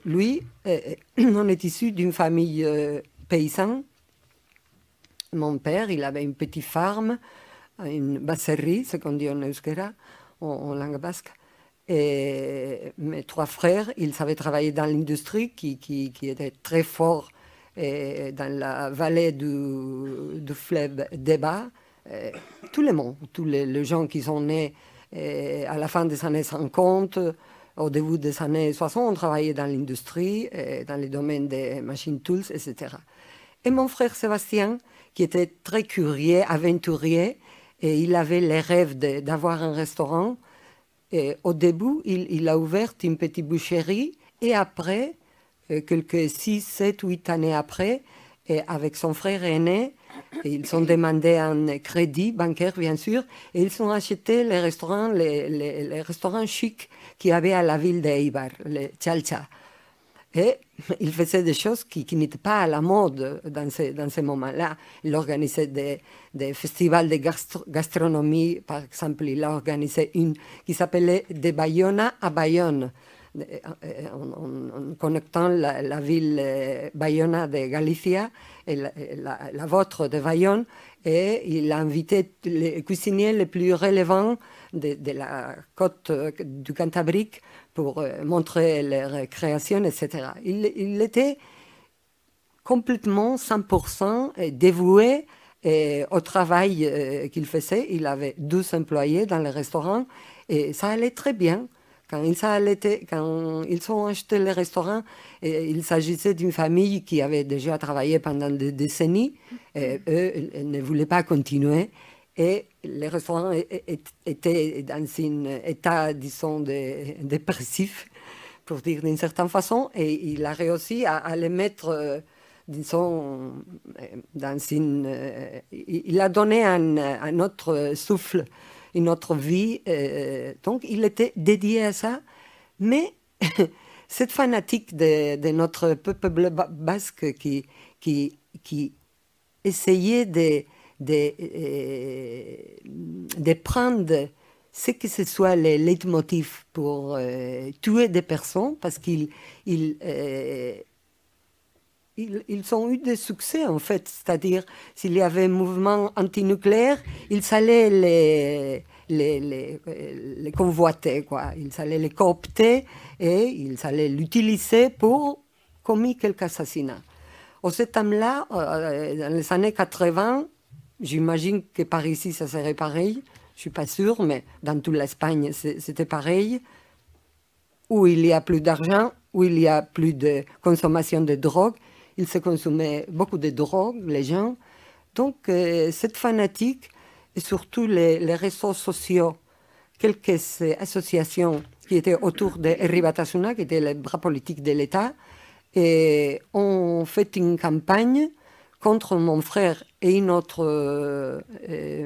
Lui, on est issu d'une famille paysanne. Mon père, il avait une petite ferme, une basserie, ce qu'on dit en euskera, en langue basque. Et mes trois frères, ils savaient travailler dans l'industrie qui était très fort dans la vallée du fleuve Débat. Euh, Tout le monde, tous les gens qui sont nés à la fin des années 50, au début des années 60, ont travaillé dans l'industrie, dans les domaines des machines tools, etc. Et mon frère Sébastien, qui était très curieux, aventurier, et il avait les rêves d'avoir un restaurant. Et au début, il a ouvert une petite boucherie et après, quelques 6, 7, 8 années après, et avec son frère aîné, ils ont demandé un crédit bancaire, bien sûr, et ils ont acheté les restaurants chics qu'il y avait à la ville d'Eibar, les Chalcha. Et il faisait des choses qui n'étaient pas à la mode dans ces moments-là. Il organisait des festivals de gastronomie. Par exemple, il a organisé une qui s'appelait De Bayona à Bayonne, en connectant la ville Bayona de Galicia et la vôtre de Bayonne. Et il a invité les cuisiniers les plus relevants de la côte du Cantabrique pour montrer leurs créations, etc. Il était complètement 100% dévoué au travail qu'il faisait. Il avait 12 employés dans le restaurant et ça allait très bien. Quand ils ont acheté le restaurant, il s'agissait d'une famille qui avait déjà travaillé pendant des décennies. Et eux ils ne voulaient pas continuer. Et le restaurant était dans un état, disons, dépressif, pour dire d'une certaine façon. Et il a réussi à les mettre, disons, dans une... il a donné un autre souffle, une autre vie. Donc, il était dédié à ça. Mais cette fanatique de notre peuple basque qui essayait de prendre ce que ce soit les leitmotifs pour tuer des personnes, parce ils ont eu des succès, en fait. C'est-à-dire, s'il y avait un mouvement antinucléaire, ils allaient les convoiter, quoi. Ils allaient les coopter et ils allaient l'utiliser pour commettre quelques assassinats. Au ce temps-là, dans les années 80, j'imagine que par ici, ça serait pareil. Je ne suis pas sûre, mais dans toute l'Espagne, c'était pareil. Où il y a plus d'argent, où il y a plus de consommation de drogue. Il se consommait beaucoup de drogue, les gens. Donc, cette fanatique, et surtout les réseaux sociaux, quelques associations qui étaient autour de Ribatasuna, qui était le bras politique de l'État, et ont fait une campagne contre mon frère et un autre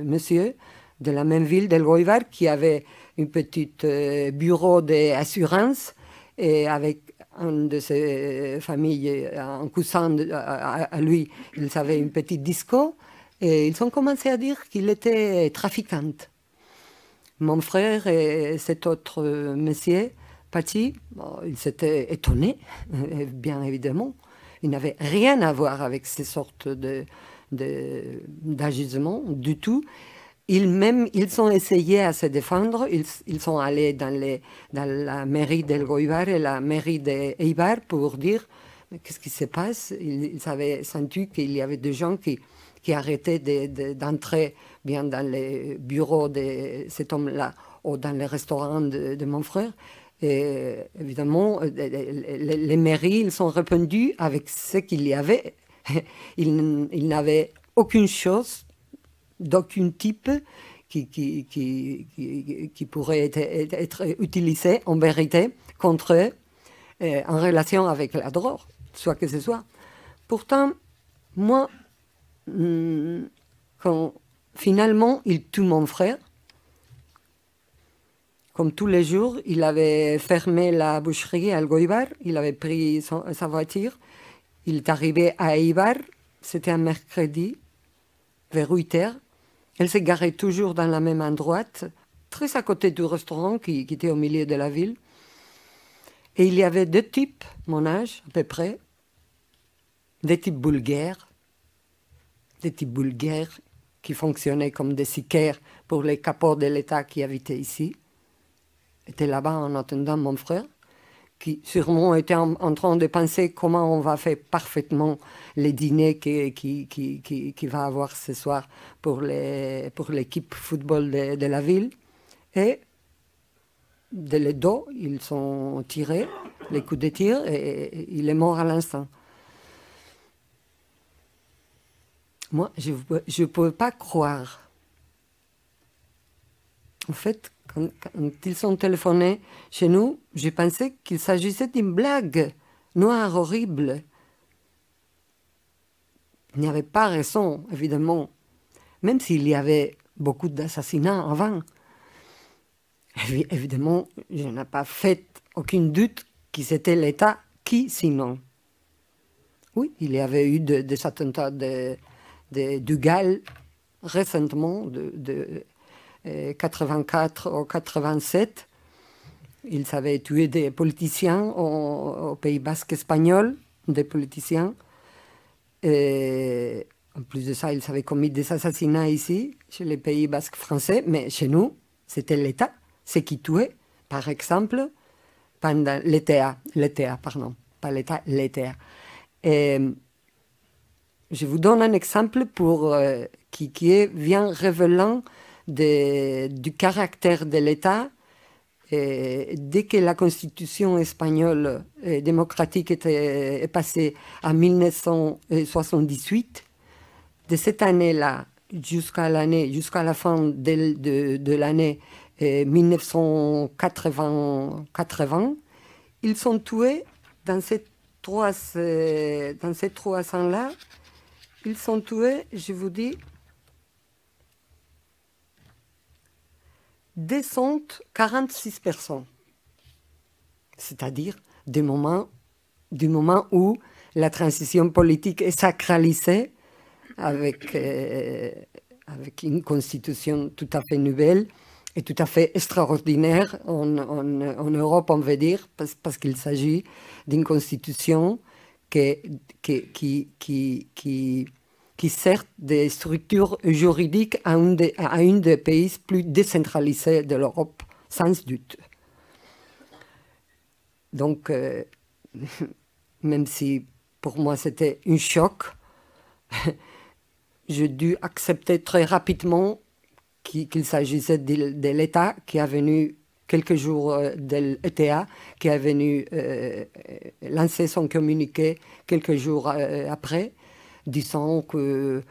monsieur de la même ville, del Goibar, qui avait une petite bureau d'assurance et avec une de ses familles, un cousin à lui, ils avaient une petite disco et ils ont commencé à dire qu'il était trafiquant. Mon frère et cet autre monsieur, Pachi, bon, ils s'étaient étonnés, bien évidemment. Ils n'avaient rien à voir avec ces sortes d'agissements du tout. Ils ont essayé à se défendre. Ils sont allés dans la mairie d'El Goibar et la mairie d'Eibar pour dire qu'est-ce qui se passe. Ils avaient senti qu'il y avait des gens qui arrêtaient d'entrer bien dans les bureaux de cet homme-là ou dans les restaurants de mon frère. Et évidemment, les mairies, ils sont répondus avec ce qu'il y avait. Ils n'avaient aucune chose d'aucun type qui pourrait être utilisé en vérité contre eux en relation avec la drogue, soit que ce soit. Pourtant, moi, quand finalement il tue mon frère, comme tous les jours, il avait fermé la boucherie à Algoibar, il avait pris sa voiture, il est arrivé à Eibar, c'était un mercredi, vers 8 heures. Elle s'est garée toujours dans la même endroit, très à côté du restaurant qui était au milieu de la ville. Et il y avait deux types, mon âge à peu près, des types bulgaires qui fonctionnaient comme des sicaires pour les caporaux de l'État qui habitaient ici. Étaient là-bas en attendant mon frère, qui sûrement était en train de penser comment on va faire parfaitement les dîners qui va avoir ce soir pour l'équipe football de la ville. Et de les dos, ils sont tirés, les coups de tir, et il est mort à l'instant. Moi, je ne pouvais pas croire. En fait, quand ils ont téléphoné chez nous, j'ai pensé qu'il s'agissait d'une blague noire, horrible. Il n'y avait pas raison, évidemment, même s'il y avait beaucoup d'assassinats avant. Évidemment, je n'ai pas fait aucun doute que c'était l'État qui, sinon. Oui, il y avait eu des attentats du GAL récemment, de 84 ou 87. Ils avaient tué des politiciens au Pays Basque espagnol, des politiciens. Et en plus de ça, ils avaient commis des assassinats ici, chez les Pays Basques français, mais chez nous, c'était l'État, ce qui tuait, par exemple, pendant l'ETA, pardon, pas l'État, l'ETA. Et je vous donne un exemple qui vient révélant du caractère de l'État. Dès que la constitution espagnole démocratique est passée en 1978, de cette année-là jusqu'à la fin de l'année 1980, ils sont tués dans ces 3 ans-là. Ils sont tués, je vous dis, 246 personnes. C'est-à-dire du moment où la transition politique est sacralisée avec une constitution tout à fait nouvelle et tout à fait extraordinaire en Europe, on veut dire, parce qu'il s'agit d'une constitution qui sert de structure juridique à une des pays plus décentralisés de l'Europe, sans doute. Donc, même si pour moi c'était un choc, j'ai dû accepter très rapidement qu'il s'agissait de l'État qui a venu quelques jours de l'ETA, qui a venu lancer son communiqué quelques jours après, disant que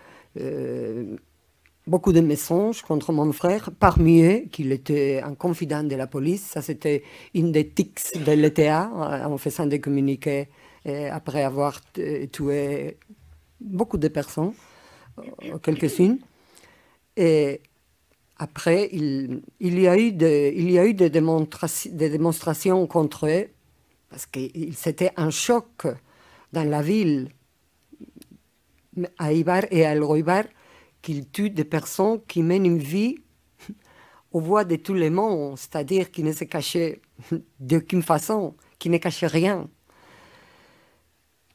beaucoup de mensonges contre mon frère, parmi eux qu'il était un confident de la police. Ça, c'était une des tics de l'ETA, en faisant des communiqués après avoir tué beaucoup de personnes, quelques-unes. Et après, il y a eu des démonstrations contre eux, parce que c'était un choc dans la ville, à Eibar et à Elgoibar, qu'ils tuent des personnes qui mènent une vie aux voix de tout le monde, c'est-à-dire qui ne se cachaient d'aucune façon, qui ne cachaient rien.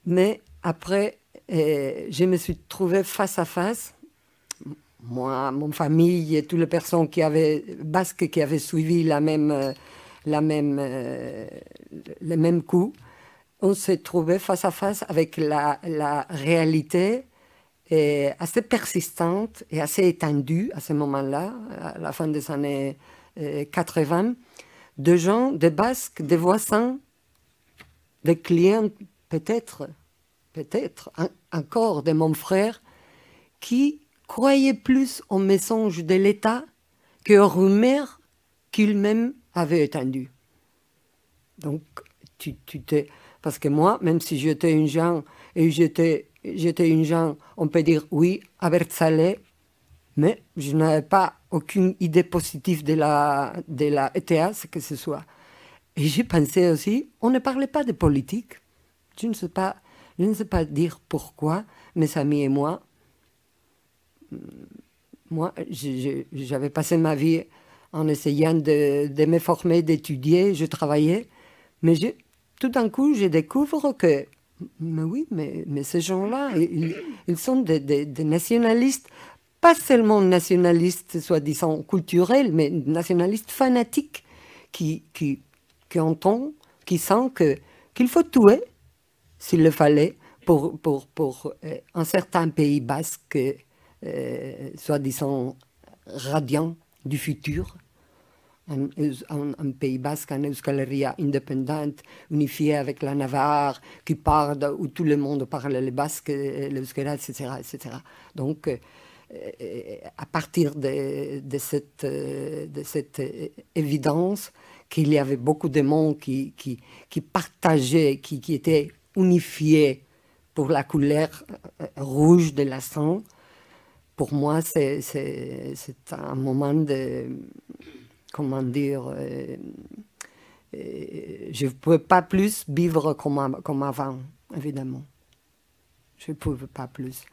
Mais après, je me suis trouvée face à face, moi, mon famille et toutes les personnes basques qui avaient suivi le même coup, on s'est trouvé face à face avec la réalité assez persistante et assez étendue à ce moment-là, à la fin des années 80, de gens, des Basques, des voisins, des clients, peut-être encore de mon frère, qui croyaient plus aux mensonges de l'État qu'aux rumeurs qu'il-même avait étendues. Donc, parce que moi, même si j'étais une gens, et j'étais une gens, on peut dire oui, abertzale, mais je n'avais pas aucune idée positive de la ETA, ce que ce soit. Et j'ai pensé aussi, on ne parlait pas de politique. Je ne sais pas dire pourquoi, mes amis et moi, j'avais passé ma vie en essayant de me former, d'étudier, je travaillais, mais tout d'un coup, je découvre que, mais oui, mais ces gens-là, ils sont des nationalistes, pas seulement nationalistes, soi-disant culturels, mais nationalistes fanatiques qui entendent, qui sentent qu'il faut tuer, s'il le fallait, pour un certain Pays basque, soi-disant radiant du futur. Un Pays basque, un Euskal Herria indépendante, unifié avec la Navarre, qui parle, où tout le monde parle le basque, l'euskara, etc., etc. Donc, à partir de cette évidence qu'il y avait beaucoup de monde qui partageait, qui était unifié pour la couleur rouge de la sang, pour moi, c'est un moment de... Comment dire, je ne pouvais pas plus vivre comme avant, évidemment. Je ne pouvais pas plus.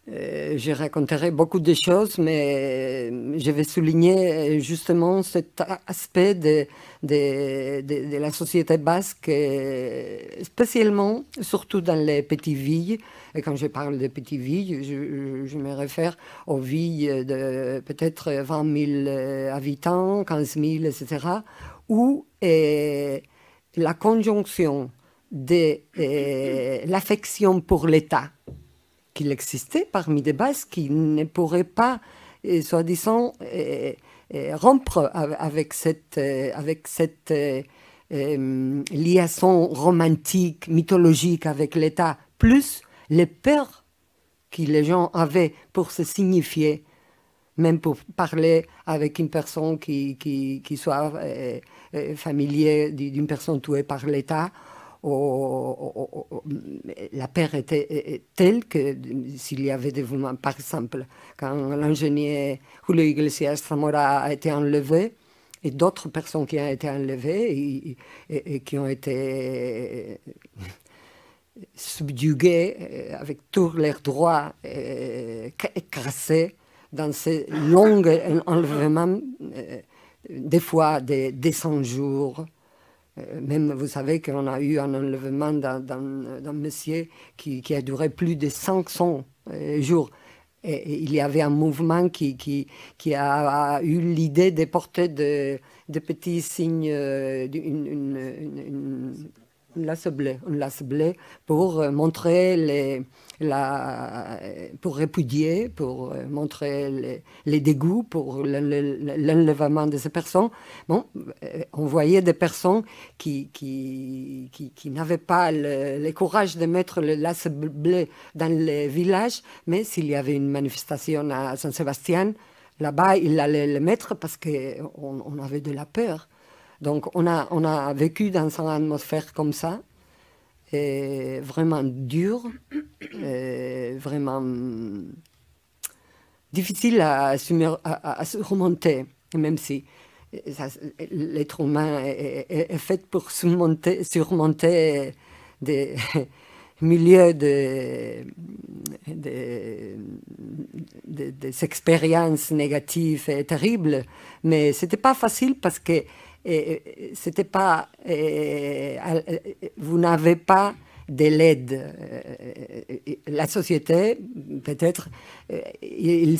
Je raconterai beaucoup de choses, mais je vais souligner justement cet aspect de la société basque, spécialement, surtout dans les petites villes. Et quand je parle de petites villes, je me réfère aux villes de peut-être 20 000 habitants, 15 000, etc., où la conjonction de l'affection pour l'État, qu'il existait parmi des Basques qui ne pourraient pas, soi-disant, rompre avec cette liaison romantique, mythologique avec l'État, plus les peurs que les gens avaient pour se signifier, même pour parler avec une personne qui soit familier d'une personne tuée par l'État. La peur était telle que s'il y avait des mouvements, par exemple, quand l'ingénieur Julio Iglesias Zamora a été enlevé, et d'autres personnes qui ont été enlevées et qui ont été subjuguées avec tous leurs droits écrasés dans ces longs enlèvements, des fois des 100 jours. Même, vous savez qu'on a eu un enlèvement d'un monsieur qui a duré plus de 500 jours. Et il y avait un mouvement qui a eu l'idée de porter de petits signes, une lace bleue pour montrer pour répudier, pour montrer les dégoûts, pour l'enlèvement de ces personnes. Bon, on voyait des personnes qui n'avaient pas le courage de mettre le lace bleu dans les villages, mais s'il y avait une manifestation à Saint-Sébastien, là-bas, il allait le mettre parce qu'on avait de la peur. Donc, on a vécu dans une atmosphère comme ça, et vraiment dure, vraiment difficile à surmonter, même si l'être humain est fait pour surmonter des milieux des expériences négatives et terribles, mais ce n'était pas facile parce que c'était pas, vous n'avez pas de l'aide. La société, peut-être, il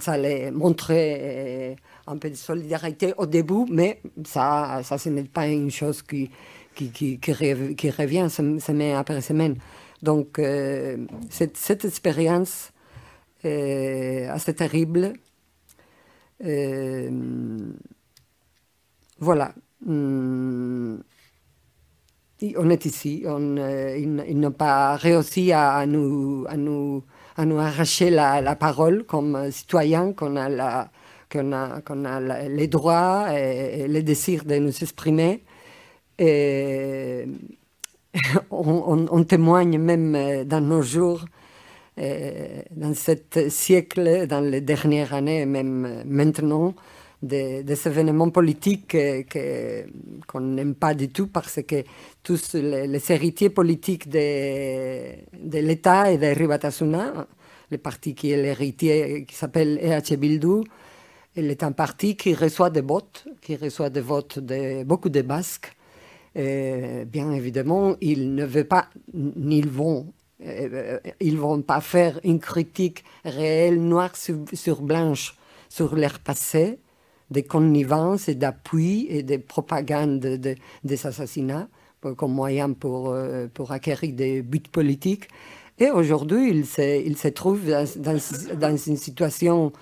allait montrer un peu de solidarité au début, mais ça ce n'est pas une chose qui revient semaine après semaine. Donc, cette expérience assez terrible, voilà. On est ici. Ils n'ont pas réussi à nous arracher la parole comme citoyens, qu'on a les droits et le désir de nous exprimer. Et on témoigne même dans nos jours, dans ce siècle, dans les dernières années, même maintenant, des événements politiques qu'on n'aime pas du tout parce que tous les héritiers politiques de l'État et de Ribatasuna, le parti qui est l'héritier qui s'appelle EH Bildu, il est un parti qui reçoit des votes, de beaucoup de Basques. Bien évidemment, ils ne veulent pas, ni ils vont pas faire une critique réelle, noire sur blanche, sur leur passé, des connivences et d'appui et de propagande des assassinats comme moyen pour acquérir des buts politiques. Et aujourd'hui, ils se trouvent dans une situation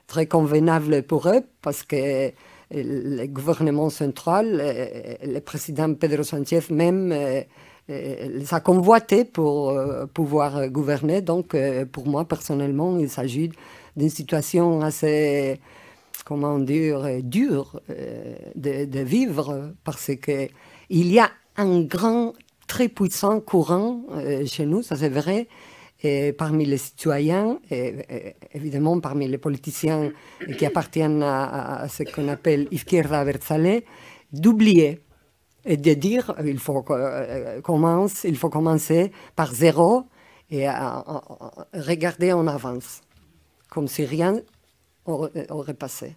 très convenable pour eux parce que le gouvernement central, le président Pedro Sánchez même, les a convoités pour pouvoir gouverner. Donc, pour moi, personnellement, il s'agit d'une situation assez, comment dire, dure de vivre parce qu'il y a un grand, très puissant courant chez nous, ça c'est vrai, et parmi les citoyens, et évidemment parmi les politiciens qui appartiennent à ce qu'on appelle Izquierda Abertzale, d'oublier et de dire il faut commencer par zéro et regarder en avance, comme si rien aurait passé.